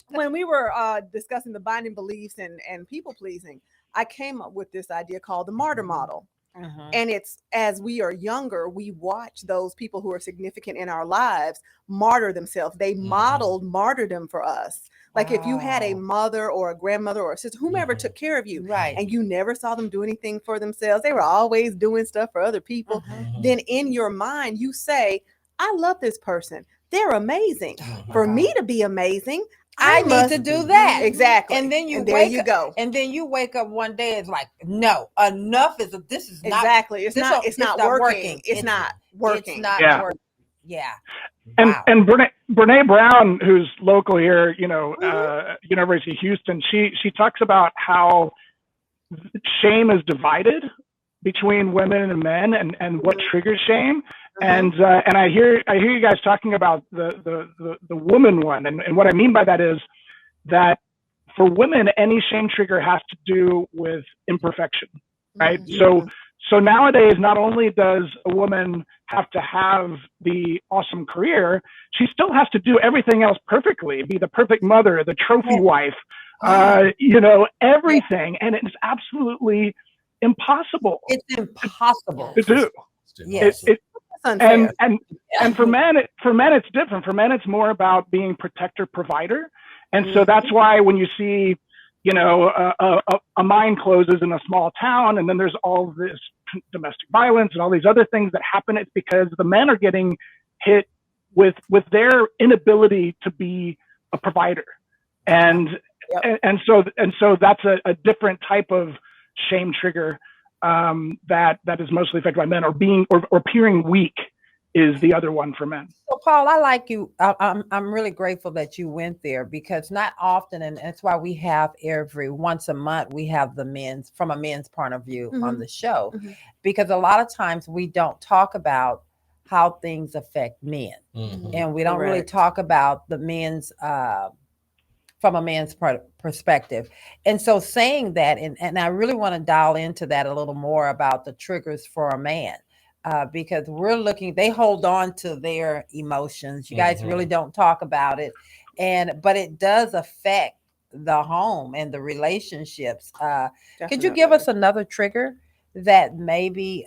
when we were discussing the binding beliefs and people pleasing, I came up with this idea called the martyr model. And it's as we are younger, we watch those people who are significant in our lives martyr themselves. They modeled martyrdom for us. Like if you had a mother or a grandmother or a sister, whomever took care of you, and you never saw them do anything for themselves, they were always doing stuff for other people, then in your mind you say, I love this person. They're amazing. For me to be amazing, I need to do that. Exactly. And then you there you go. And then you wake up one day, it's like, no, enough is this is not exactly. It's not working. It's not working. It's not working. Yeah. And Wow. and Brene Brown, who's local here, University of Houston, she talks about how shame is divided between women and men, and what triggers shame. And I hear you guys talking about the woman one, and what I mean by that is that for women, any shame trigger has to do with imperfection, right? So nowadays, not only does a woman have to have the awesome career, she still has to do everything else perfectly, be the perfect mother, the trophy wife, everything, and it's absolutely impossible. It's impossible to do. Yes. And for men it's different. For men it's more about being protector provider, and so that's why when you see a mine closes in a small town and then there's all this domestic violence and all these other things that happen, it's because the men are getting hit with their inability to be a provider, and so that's a different type of shame trigger that is mostly affected by men, or appearing weak is the other one for men. So Paul, I like you. I'm really grateful that you went there, because not often, and that's why we have every once a month we have the men's from a men's point of view on the show, because a lot of times we don't talk about how things affect men, and we don't really talk about the men's from a man's perspective. And so saying that, and I really want to dial into that a little more about the triggers for a man, because they hold on to their emotions. You guys really don't talk about it. But it does affect the home and the relationships. Could you give us another trigger that maybe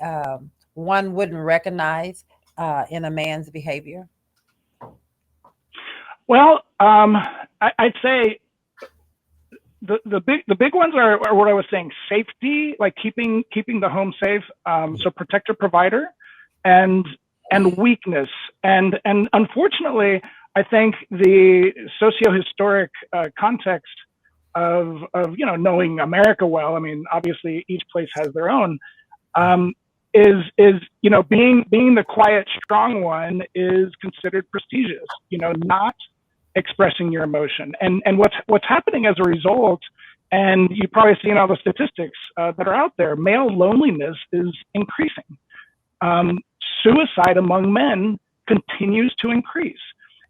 one wouldn't recognize in a man's behavior? Well, I'd say the big ones are what I was saying: safety, like keeping the home safe. So protector, provider, and weakness. And unfortunately, I think the socio-historic context of knowing America well. I mean, obviously each place has their own. Is being the quiet, strong one is considered prestigious. Not expressing your emotion, and what's happening as a result, and you've probably seen all the statistics that are out there. Male loneliness is increasing. Suicide among men continues to increase.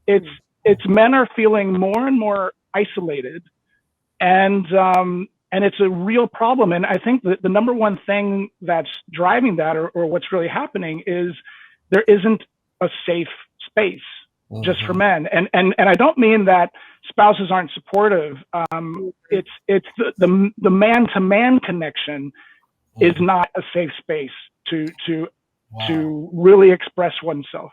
It's men are feeling more and more isolated, and it's a real problem. And I think that the number one thing that's driving that, or what's really happening, is there isn't a safe space just for men. And I don't mean that spouses aren't supportive. It's the man-to-man connection is not a safe space to really express oneself.